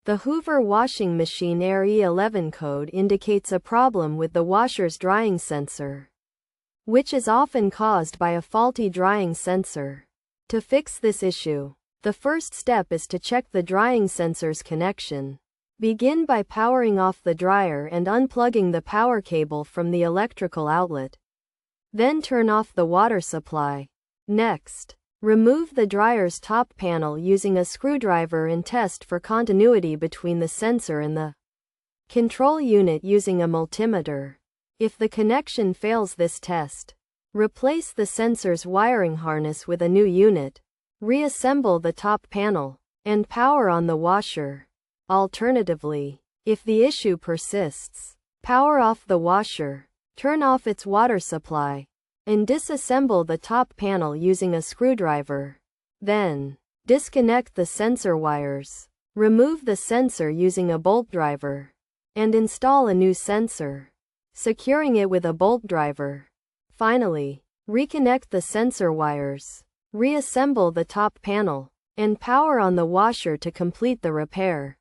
The Hoover washing machine E11 code indicates a problem with the washer's drying sensor, which is often caused by a faulty drying sensor. To fix this issue, the first step is to check the drying sensor's connection. Begin by powering off the dryer and unplugging the power cable from the electrical outlet. Then turn off the water supply. Next, remove the dryer's top panel using a screwdriver and test for continuity between the sensor and the control unit using a multimeter. If the connection fails this test, replace the sensor's wiring harness with a new unit, reassemble the top panel, and power on the washer. Alternatively, if the issue persists, power off the washer, turn off its water supply, and disassemble the top panel using a screwdriver. Then, disconnect the sensor wires, remove the sensor using a bolt driver, and install a new sensor, securing it with a bolt driver. Finally, reconnect the sensor wires, reassemble the top panel, and power on the washer to complete the repair.